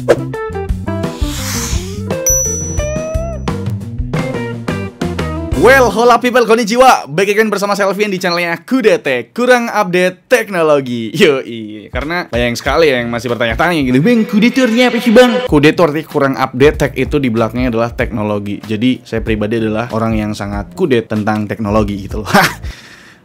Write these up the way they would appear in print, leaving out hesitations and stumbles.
Well, hola people, konnichiwa. Baik again bersama saya Alvin di channelnya Kudetech, kurang update teknologi. Yoi, karena banyak sekali yang masih bertanya-tanya gitu, Bang, kudetornya apa sih bang? Kudetor artinya kurang update, tech itu di belakangnya adalah teknologi. Jadi saya pribadi adalah orang yang sangat kudet tentang teknologi gitu loh.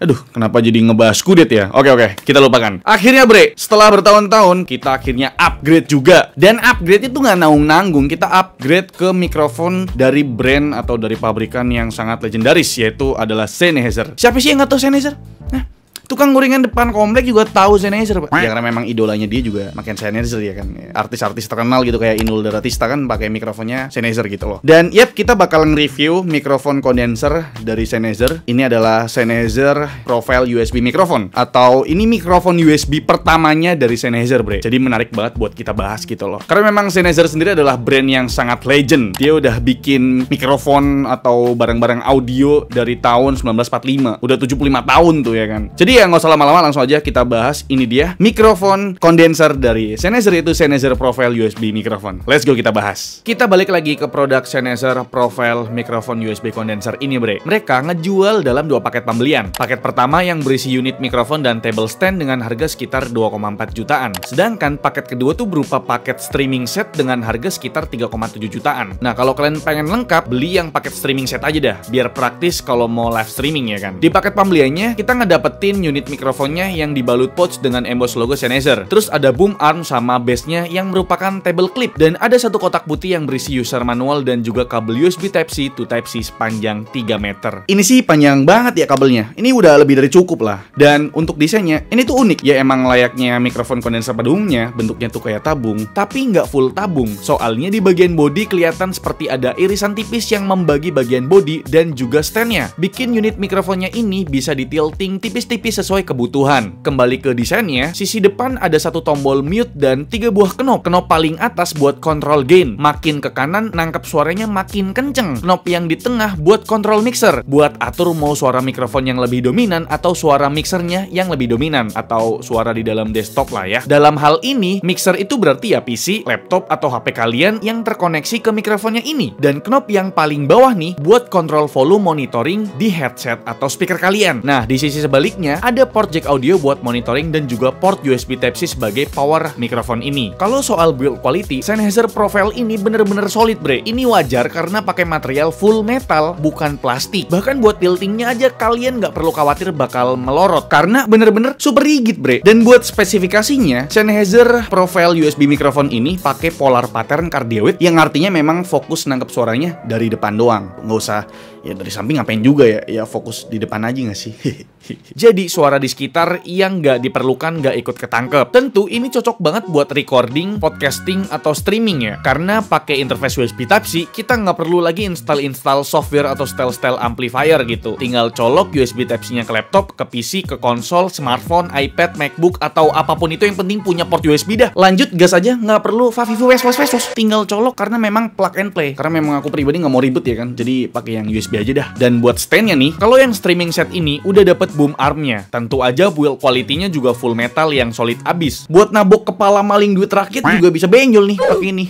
Aduh, kenapa jadi ngebahas kudet ya? Oke, kita lupakan. Akhirnya bre, setelah bertahun-tahun, kita akhirnya upgrade juga. Dan upgrade itu nggak nanggung-nanggung. Kita upgrade ke mikrofon dari brand atau dari pabrikan yang sangat legendaris, yaitu adalah Sennheiser. Siapa sih yang nggak tahu Sennheiser? Nah, tukang gorengan depan komplek juga tahu Sennheiser, Pak. Ya karena memang idolanya dia juga makin Sennheiser ya kan. Artis-artis terkenal gitu kayak Inul Daratista kan pakai mikrofonnya Sennheiser gitu loh. Dan yep, kita bakal nge-review mikrofon kondenser dari Sennheiser. Ini adalah Sennheiser Profile USB Microphone, atau ini mikrofon USB pertamanya dari Sennheiser, bre. Jadi menarik banget buat kita bahas gitu loh. Karena memang Sennheiser sendiri adalah brand yang sangat legend. Dia udah bikin mikrofon atau barang-barang audio dari tahun 1945. Udah 75 tahun tuh ya kan. Jadi ya nggak usah lama-lama, langsung aja kita bahas. Ini dia mikrofon kondenser dari Sennheiser, itu Sennheiser Profile USB Microphone. Let's go kita bahas. Kita balik lagi ke produk Sennheiser Profile Microphone USB Condenser ini, bre. Mereka ngejual dalam dua paket pembelian. Paket pertama yang berisi unit mikrofon dan table stand dengan harga sekitar 2,4 jutaan. Sedangkan paket kedua tuh berupa paket streaming set dengan harga sekitar 3,7 jutaan. Nah, kalau kalian pengen lengkap, beli yang paket streaming set aja dah, biar praktis kalau mau live streaming ya kan. Di paket pembeliannya kita ngedapetin unit mikrofonnya yang dibalut pouch dengan emboss logo Sennheiser. Terus ada boom arm sama base-nya yang merupakan table clip, dan ada satu kotak putih yang berisi user manual dan juga kabel USB Type-C to Type-C sepanjang 3 meter. Ini sih panjang banget ya kabelnya. Ini udah lebih dari cukup lah. Dan untuk desainnya, ini tuh unik. Ya emang layaknya mikrofon kondenser pada umumnya, bentuknya tuh kayak tabung, tapi nggak full tabung. Soalnya di bagian bodi kelihatan seperti ada irisan tipis yang membagi bagian bodi dan juga stand-nya. Bikin unit mikrofonnya ini bisa ditilting tipis-tipis sesuai kebutuhan. Kembali ke desainnya, sisi depan ada satu tombol mute dan 3 buah knob. Knob paling atas buat kontrol gain, makin ke kanan nangkep suaranya makin kenceng. Knob yang di tengah buat kontrol mixer, buat atur mau suara mikrofon yang lebih dominan atau suara mixernya yang lebih dominan, atau suara di dalam desktop lah ya. Dalam hal ini, mixer itu berarti ya PC, laptop, atau HP kalian yang terkoneksi ke mikrofonnya ini. Dan knob yang paling bawah nih buat kontrol volume monitoring di headset atau speaker kalian. Nah, di sisi sebaliknya ada port jack audio buat monitoring dan juga port USB Type-C sebagai power mikrofon ini. Kalau soal build quality, Sennheiser Profile ini bener-bener solid, bre. Ini wajar karena pakai material full metal, bukan plastik. Bahkan buat tiltingnya aja kalian nggak perlu khawatir bakal melorot, karena bener-bener super rigid, bre. Dan buat spesifikasinya, Sennheiser Profile USB Microphone ini pakai polar pattern cardioid, yang artinya memang fokus nangkep suaranya dari depan doang. Nggak usah ya dari samping, ngapain juga ya. Ya fokus di depan aja nggak sih? Jadi suara di sekitar yang nggak diperlukan nggak ikut ketangkep. Tentu ini cocok banget buat recording, podcasting, atau streaming ya. Karena pakai interface USB Type-C, kita nggak perlu lagi install software atau style amplifier gitu. Tinggal colok USB Type-C-nya ke laptop, ke PC, ke konsol, smartphone, iPad, MacBook, atau apapun itu, yang penting punya port USB dah. Lanjut gas aja, nggak perlu tinggal colok karena memang plug and play. Karena memang aku pribadi nggak mau ribet ya kan. Jadi pakai yang USB aja dah. Dan buat stand-nya nih, kalau yang streaming set ini udah dapet boom armnya. Tentu aja build quality-nya juga full metal yang solid abis. Buat nabok kepala maling duit rakyat juga bisa benjol nih pakai ini.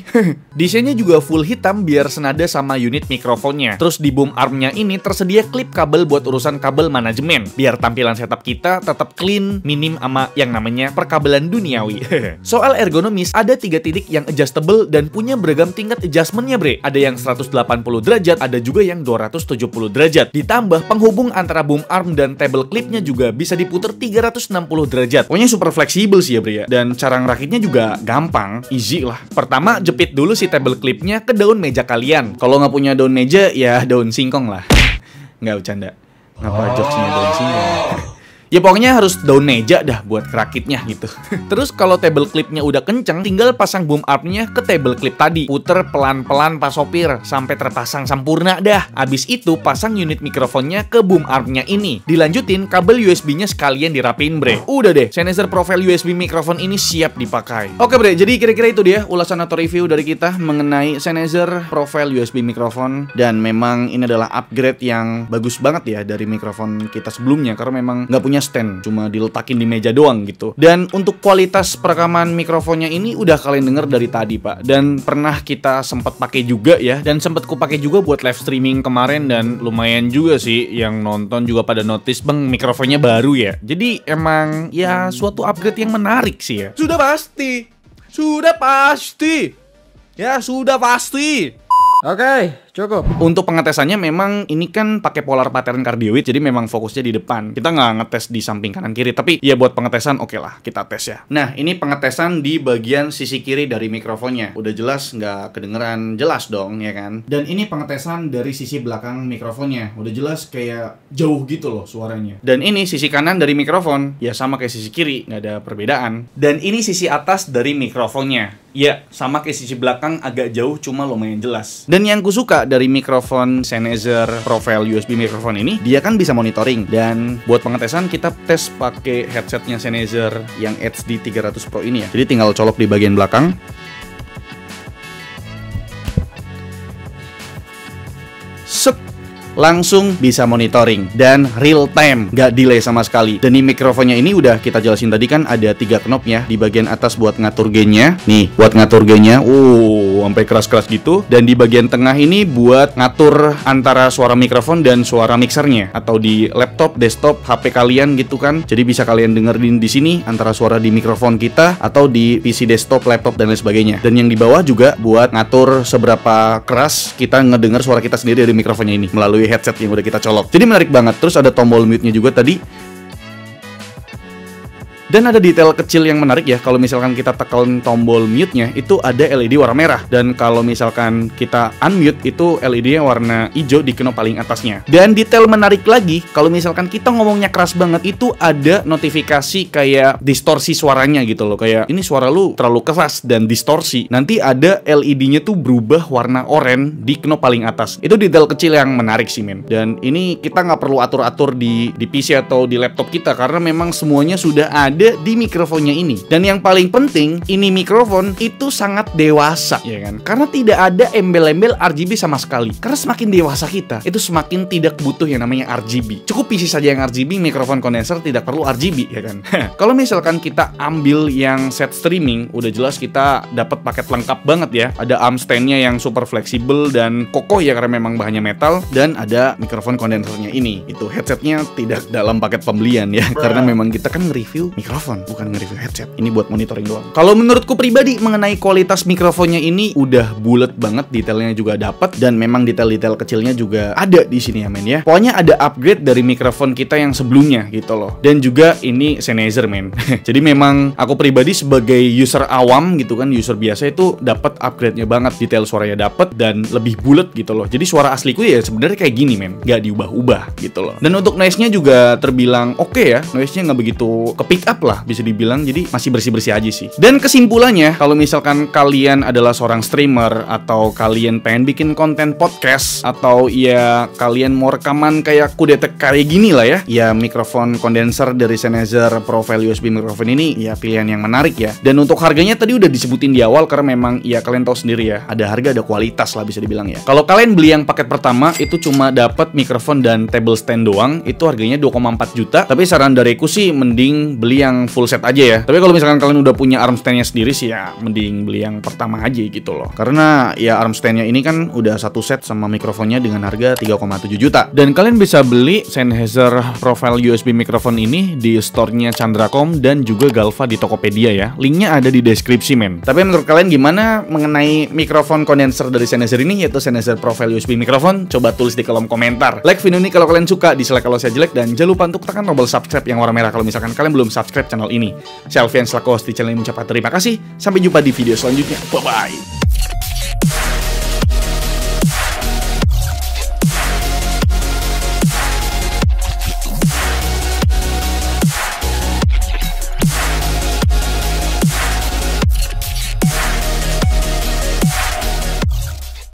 Desainnya juga full hitam biar senada sama unit mikrofonnya. Terus di boom armnya ini tersedia klip kabel buat urusan kabel manajemen. Biar tampilan setup kita tetap clean, minim sama yang namanya perkabelan duniawi. Soal ergonomis, ada 3 titik yang adjustable dan punya beragam tingkat adjustmentnya, bre. Ada yang 180 derajat, ada juga yang 270 derajat. Ditambah penghubung antara boom arm dan table clipnya juga bisa diputar 360 derajat. Pokoknya super fleksibel sih ya, bre ya. Dan cara ngerakitnya juga gampang, easy lah. Pertama, jepit dulu si table clipnya ke daun meja kalian. Kalau nggak punya daun meja, ya daun singkong lah. Nggak bercanda. Ngapa jokesnya daun singkong? Ya pokoknya harus daun meja dah buat kerakitnya gitu. Terus kalau table clipnya udah kenceng, tinggal pasang boom armnya ke table clip tadi. Puter pelan-pelan pas sopir sampai terpasang sempurna dah. Abis itu pasang unit mikrofonnya ke boom armnya ini. Dilanjutin kabel USB-nya sekalian dirapin, bre. Udah deh, Sennheiser Profile USB mikrofon ini siap dipakai. Oke bre, jadi kira-kira itu dia ulasan atau review dari kita mengenai Sennheiser Profile USB mikrofon. Dan memang ini adalah upgrade yang bagus banget ya dari mikrofon kita sebelumnya, karena memang nggak punya stand, cuma diletakin di meja doang gitu. Dan untuk kualitas perekaman mikrofonnya ini udah kalian denger dari tadi Pak, dan pernah kita sempat pakai juga ya, dan sempat ku pakai juga buat live streaming kemarin, dan lumayan juga sih yang nonton juga pada notice bang mikrofonnya baru ya. Jadi emang ya suatu upgrade yang menarik sih ya. Sudah pasti ya, sudah pasti. Oke, cukup. Untuk pengetesannya memang ini kan pakai polar pattern cardioid, jadi memang fokusnya di depan. Kita nggak ngetes di samping kanan kiri, tapi ya buat pengetesan oke lah kita tes ya. Nah ini pengetesan di bagian sisi kiri dari mikrofonnya. Udah jelas nggak kedengeran jelas dong ya kan. Dan ini pengetesan dari sisi belakang mikrofonnya. Udah jelas kayak jauh gitu loh suaranya. Dan ini sisi kanan dari mikrofon, ya sama kayak sisi kiri, nggak ada perbedaan. Dan ini sisi atas dari mikrofonnya. Ya, sama kayak sisi belakang agak jauh, cuma lumayan jelas. Dan yang ku suka dari mikrofon Sennheiser Profile USB mikrofon ini, dia kan bisa monitoring. Dan buat pengetesan kita tes pakai headsetnya Sennheiser yang HD 300 Pro ini ya. Jadi tinggal colok di bagian belakang. Set. Langsung bisa monitoring dan real time, nggak delay sama sekali. Dan di mikrofonnya ini udah kita jelasin tadi kan ada 3 knopnya. Di bagian atas buat ngatur gainnya, nih buat ngatur gainnya, sampai keras-keras gitu. Dan di bagian tengah ini buat ngatur antara suara mikrofon dan suara mixernya, atau di laptop, desktop, HP kalian gitu kan. Jadi bisa kalian dengerin di sini antara suara di mikrofon kita atau di PC desktop, laptop dan lain sebagainya. Dan yang di bawah juga buat ngatur seberapa keras kita ngedenger suara kita sendiri dari mikrofonnya ini melalui headset yang udah kita colok. Jadi menarik banget. Terus ada tombol mute-nya juga tadi. Dan ada detail kecil yang menarik ya. Kalau misalkan kita tekan tombol mute-nya, itu ada LED warna merah. Dan kalau misalkan kita unmute, itu LED-nya warna hijau di knop paling atasnya. Dan detail menarik lagi, kalau misalkan kita ngomongnya keras banget, itu ada notifikasi kayak distorsi suaranya gitu loh. Kayak ini suara lu terlalu keras dan distorsi. Nanti ada LED-nya tuh berubah warna oranye di knop paling atas. Itu detail kecil yang menarik sih men. Dan ini kita nggak perlu atur-atur di PC atau di laptop kita, karena memang semuanya sudah ada di mikrofonnya ini. Dan yang paling penting, ini mikrofon itu sangat dewasa ya kan, karena tidak ada embel-embel RGB sama sekali. Karena semakin dewasa kita, itu semakin tidak butuh yang namanya RGB. Cukup PC saja yang RGB, mikrofon kondenser tidak perlu RGB ya kan. Kalau misalkan kita ambil yang set streaming, udah jelas kita dapat paket lengkap banget ya. Ada arm stand-nya yang super fleksibel dan kokoh ya, karena memang bahannya metal. Dan ada mikrofon kondensernya ini. Itu headsetnya tidak dalam paket pembelian ya, karena memang kita kan nge-review mikrofon, bukan nge-review headset. Ini buat monitoring doang. Kalau menurutku pribadi mengenai kualitas mikrofonnya ini udah bulat banget, detailnya juga dapat, dan memang detail-detail kecilnya juga ada di sini ya men ya. Pokoknya ada upgrade dari mikrofon kita yang sebelumnya gitu loh. Dan juga ini Sennheiser men. Jadi memang aku pribadi sebagai user awam gitu kan, user biasa itu dapat upgrade-nya banget, detail suaranya dapat dan lebih bulat gitu loh. Jadi suara asliku ya sebenarnya kayak gini men, nggak diubah-ubah gitu loh. Dan untuk noise-nya juga terbilang oke ya. Noise-nya nggak begitu ke pick up lah bisa dibilang, jadi masih bersih-bersih aja sih. Dan kesimpulannya, kalau misalkan kalian adalah seorang streamer atau kalian pengen bikin konten podcast atau ya kalian mau rekaman kayak kudetek kayak gini lah ya, ya mikrofon kondenser dari Sennheiser Profile USB mikrofon ini ya pilihan yang menarik ya. Dan untuk harganya tadi udah disebutin di awal, karena memang ya kalian tahu sendiri ya, ada harga ada kualitas lah bisa dibilang ya. Kalau kalian beli yang paket pertama itu cuma dapat mikrofon dan table stand doang, itu harganya 2,4 juta. Tapi saran dariku sih mending beli yang full set aja ya. Tapi kalau misalkan kalian udah punya arm stand-nya sendiri sih ya mending beli yang pertama aja gitu loh. Karena ya arm stand-nya ini kan udah satu set sama mikrofonnya dengan harga 3,7 juta. Dan kalian bisa beli Sennheiser Profile USB mikrofon ini di store-nya Chandracom dan juga Galva di Tokopedia ya. Linknya ada di deskripsi men. Tapi menurut kalian gimana mengenai mikrofon kondenser dari Sennheiser ini, yaitu Sennheiser Profile USB mikrofon? Coba tulis di kolom komentar. Like video ini kalau kalian suka, dislike kalau saya jelek, dan jangan lupa untuk tekan tombol subscribe yang warna merah kalau misalkan kalian belum subscribe channel ini. Saya Alfian selaku host di channel ini mengucapkan terima kasih. Sampai jumpa di video selanjutnya. Bye-bye.